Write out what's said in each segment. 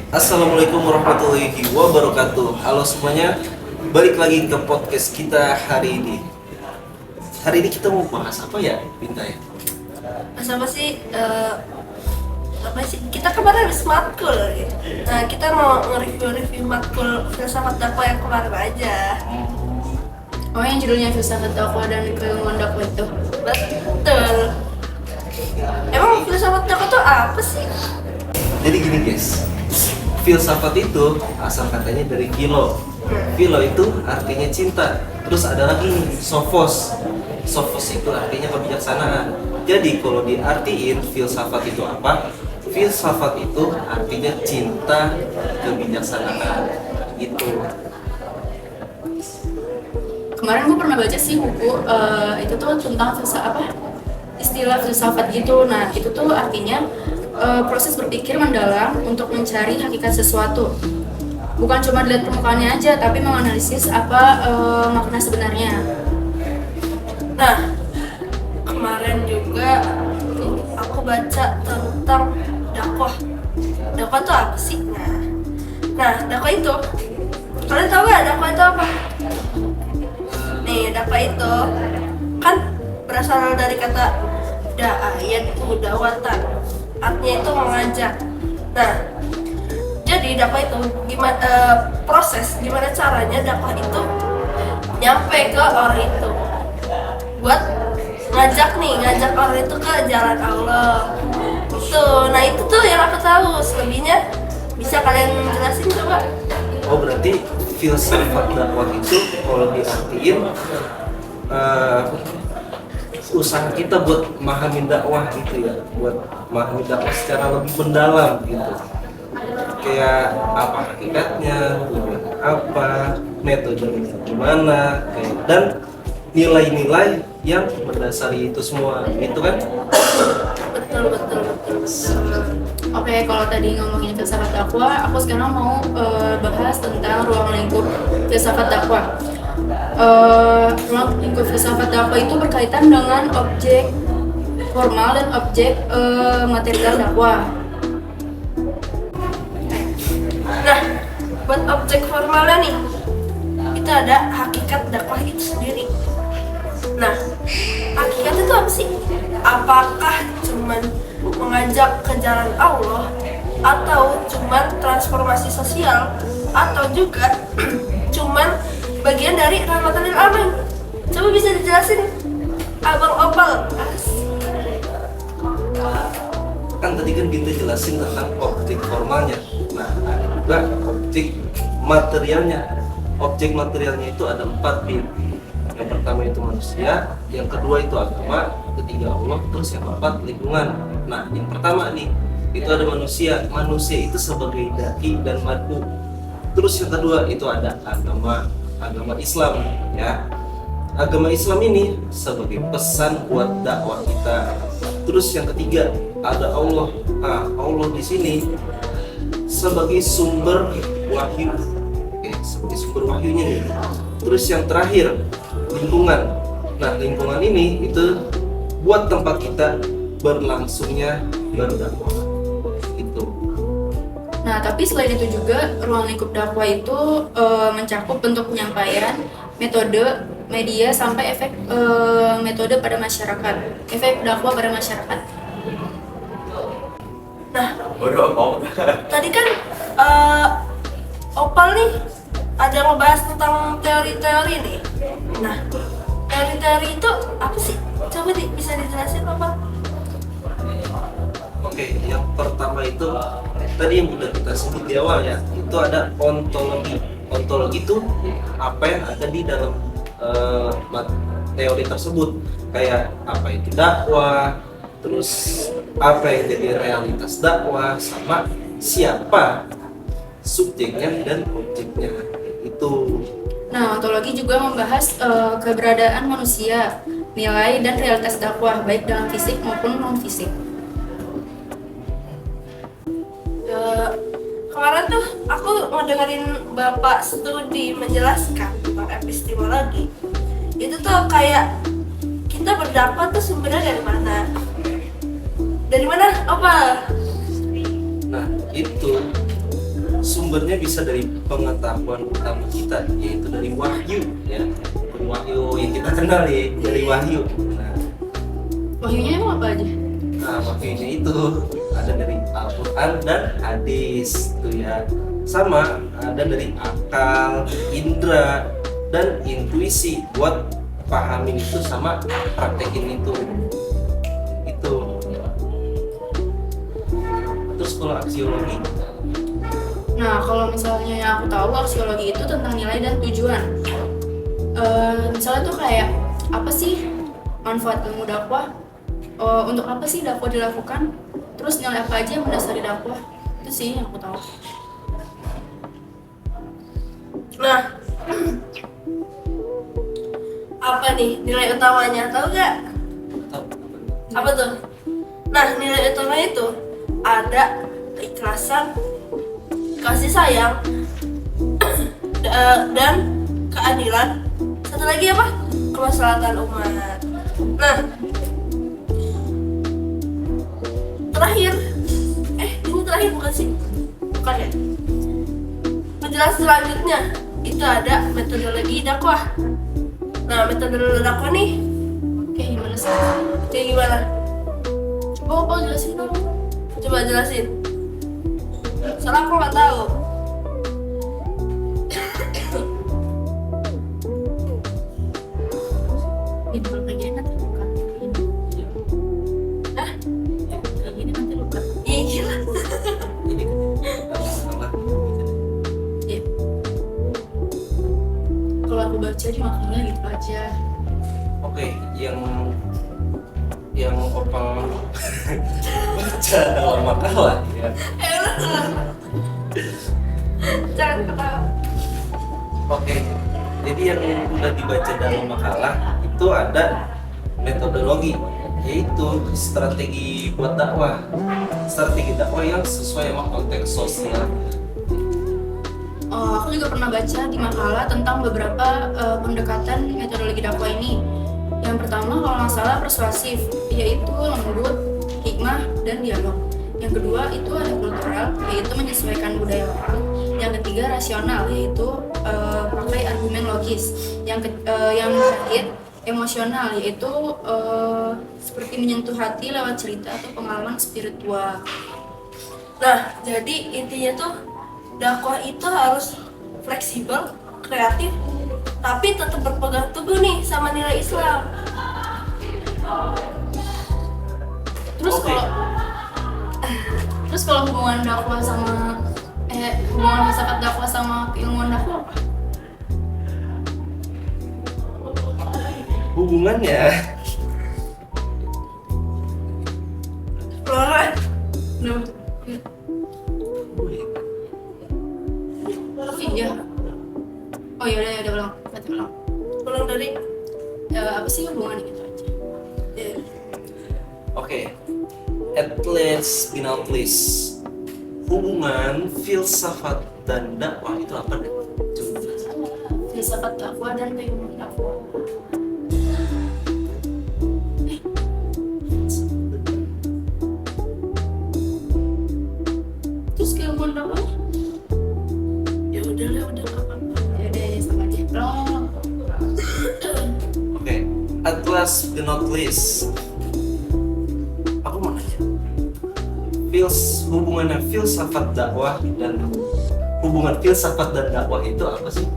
Assalamualaikum warahmatullahi wabarakatuh. Halo semuanya, balik lagi ke podcast kita hari ini. Hari ini kita mau bahas apa ya, Binta ya? Sama sih apa sih, kita kemarin habis matkul gitu. Nah, kita mau nge-review matkul filsafat dakwah yang kemarin aja. Oh, yang judulnya filsafat dakwah dan keilmuan dakwah itu. Betul. Emang filsafat dakwah itu apa sih? Jadi gini guys, filsafat itu asal katanya dari philo. Philo itu artinya cinta. Terus ada lagi sophos. Sophos itu artinya kebijaksanaan. Jadi kalau diartiin filsafat itu apa? Filsafat itu artinya cinta kebijaksanaan. Itu. Kemarin gue pernah baca sih buku itu tuh tentang istilah filsafat gitu. Nah, itu tuh artinya proses berpikir mendalam untuk mencari hakikat sesuatu. Bukan cuma dilihat permukaannya aja, tapi menganalisis apa makna sebenarnya. Nah, kemarin juga aku baca tentang dakwah. Dakwah itu apa sih? Nah, dakwah itu, kalian tahu nggak dakwah itu apa? Nih, dakwah itu kan berasal dari kata da'ayatu dawatan. Artinya itu mengajak. Nah, jadi dakwah itu proses gimana caranya dakwah itu nyampe ke orang itu buat ngajak orang itu ke jalan Allah. Nah itu tuh yang aku tahu. Selebihnya bisa kalian jelasin coba. Oh berarti filsafat dakwah itu kalau diartiin usaha kita buat memahami dakwah gitu ya, buat memahami dakwah secara lebih mendalam gitu. Kayak apa hakikatnya, apa metodenya gimana, kayak dan nilai-nilai yang mendasari itu semua, gitu kan? Betul. Oke, kalau tadi ngomongin filsafat dakwah, aku sekarang mau bahas tentang ruang lingkup filsafat dakwah. Ruang lingkup filsafat dakwah itu berkaitan dengan objek formal dan objek material dakwah. Nah, buat objek formalnya nih, itu ada hakikat dakwah itu sendiri. Nah, hakikat itu apa sih? Apakah cuman mengajak ke jalan Allah, atau cuman transformasi sosial, atau juga cuman bagian dari rahmatan lil alamin? Coba bisa dijelasin, Abang Opal. Kan tadi kan kita jelasin tentang objek formalnya. Nah, ada juga objek materialnya. Objek materialnya itu ada 4 nih. Yang pertama itu manusia, yang kedua itu agama, ketiga Allah, terus yang keempat lingkungan. Nah, yang pertama nih itu ada manusia. Manusia itu sebagai dai dan mad'u. Terus yang kedua itu ada agama Islam ya. Agama Islam ini sebagai pesan buat dakwah kita. Terus yang ketiga ada Allah. Nah, Allah di sini sebagai sumber wahyu. Sebagai sumber wahyunya nih. Terus yang terakhir lingkungan. Nah, lingkungan ini itu buat tempat kita berlangsungnya berdakwah. Itu. Nah, tapi selain itu juga ruang lingkup dakwah itu mencakup bentuk penyampaian, metode, media, sampai efek metode pada masyarakat, efek dakwah pada masyarakat. Nah, tadi kan Opal nih ada ngebahas tentang teori-teori nih. Nah, teori-teori itu apa sih? Coba bisa dijelasin Opal? Oke, yang pertama itu tadi yang udah kita sebut di awal ya, itu ada ontologi. Ontologi itu apa yang ada di dalam teori tersebut, kayak apa itu dakwah, terus apa yang jadi realitas dakwah, sama siapa subjeknya dan objeknya itu. Nah, ontologi juga membahas keberadaan manusia, nilai dan realitas dakwah, baik dalam fisik maupun non fisik. Kemarin tuh aku ngedengerin Bapak studi menjelaskan tentang epistemologi. Itu tuh kayak kita berdakwah tuh sumbernya dari mana? Dari mana, Opal? Nah, itu sumbernya bisa dari pengetahuan utama kita, yaitu dari wahyu, ya. Wahyu yang kita kenal ya, dari wahyu. Nah, Wahyunya emang apa aja? wahyunya itu ada dari Al-Quran dan hadis, tuh ya. Sama ada dari akal, indera, dan intuisi buat pahamin itu sama praktekin itu. Terus kalau aksiologi, Nah, kalau misalnya yang aku tahu, aksiologi itu tentang nilai dan tujuan. Misalnya tuh kayak apa sih manfaat ilmu dakwah? Untuk apa sih dakwah dilakukan? Terus nilai apa aja yang mendasari dakwah? Itu sih yang aku tahu. Nah, apa nih nilai utamanya? Tahu nggak? tahu Apa tuh? Nah, nilai utamanya itu ada keikhlasan, kasih sayang, dan keadilan. Satu lagi apa? Kemaslahatan umat. Nah, terakhir, ini terakhir bukan sih? Bukan ya? Penjelasan selanjutnya itu ada metodologi dakwah. Nah, metodologi dakwah nih Kayak gimana sih? kayak gimana? Coba jelasin dong. Coba jelasin. Soalnya aku nggak tahu. Ini kalau kayak gini nanti luka. Hah? Kayak gini nanti luka. Iya gila. ini kan salah. Iya. Kalau aku baca di makalah gitu aja. Oke, yang opal baca dalam makalah ya. Udah. Jangan ketawa. Oke, jadi yang udah dibaca dalam makalah itu ada metodologi, yaitu strategi buat dakwah, strategi dakwah yang sesuai sama konteks sosial. Aku juga pernah baca di makalah tentang beberapa pendekatan metodologi dakwah ini. Yang pertama kalau nggak salah persuasif, yaitu lembut, hikmah, dan dialog. Yang kedua itu ada kultural, yaitu menyesuaikan budaya lokal. Yang ketiga rasional, yaitu pakai argumen logis. Yang terakhir emosional, yaitu seperti menyentuh hati lewat cerita atau pengalaman spiritual. Nah, jadi intinya tuh dakwah itu harus fleksibel, kreatif, tapi tetap berpegang teguh nih sama nilai Islam. Terus Oke. kalau hubungan dakwah sama hubungan filsafat dakwah sama keilmuan dakwah apa? Hubungannya Loren, Duh, iya. Oh iya udah ulang. Berarti ulang. pulang dari Apa sih hubungannya gitu aja? ya, oke, at least bin out least, hubungan filsafat dan dakwah itu apa deh? Coba jelasin. Filsafat dakwah dan keilmuan dakwah. Terus keilmuan dakwah? ya udah nggak apa-apa. Ya udah ya sama aja. Ulang. Oke, at last but not least, aku mau nanya, hubungannya filsafat dakwah dan hubungan filsafat dan dakwah itu apa sih?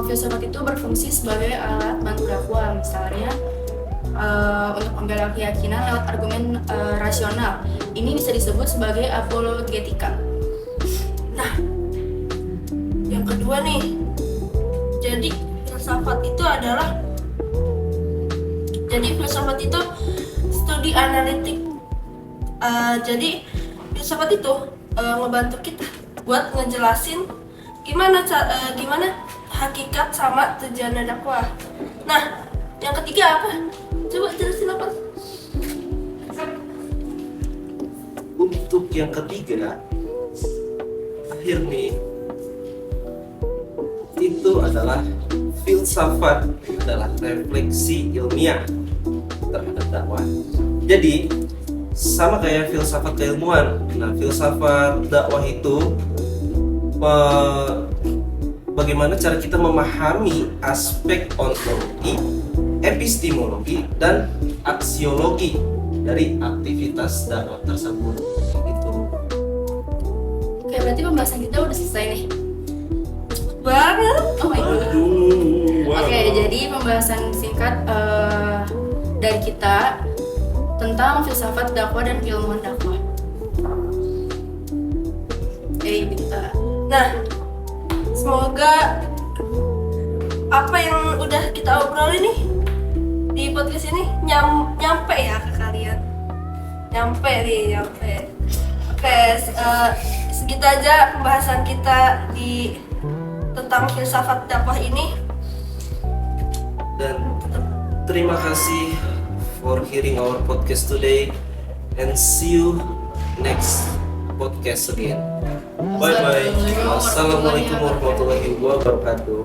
Filsafat itu berfungsi sebagai alat bantu dakwah, misalnya untuk membela keyakinan lewat argumen rasional. Ini bisa disebut sebagai apologetika. Nah, yang kedua nih, jadi filsafat itu studi analitik. Jadi filsafat itu ngebantu kita buat ngejelasin gimana hakikat sama tujuan dakwah. Nah, yang ketiga apa? Coba jelasin apa? Untuk yang ketiga, akhir nih, itu adalah filsafat adalah refleksi ilmiah terhadap dakwah. Jadi sama kayak filsafat keilmuan. Nah, filsafat dakwah itu bagaimana cara kita memahami aspek ontologi, epistemologi, dan aksiologi dari aktivitas dakwah tersebut. Gitu. Oke, berarti pembahasan kita udah selesai nih. Banget. Oh my god. Aduh, wow. Oke, jadi pembahasan singkat dari kita tentang filsafat dakwah dan keilmuan dakwah. Binta. Nah, semoga apa yang udah kita obrolin nih di podcast ini nyampe ya ke kalian. Nyampe. Oke, segitu aja pembahasan kita tentang filsafat dakwah ini. Dan terima kasih for hearing our podcast today, and see you next podcast again. Bye bye. Assalamualaikum warahmatullahi wabarakatuh.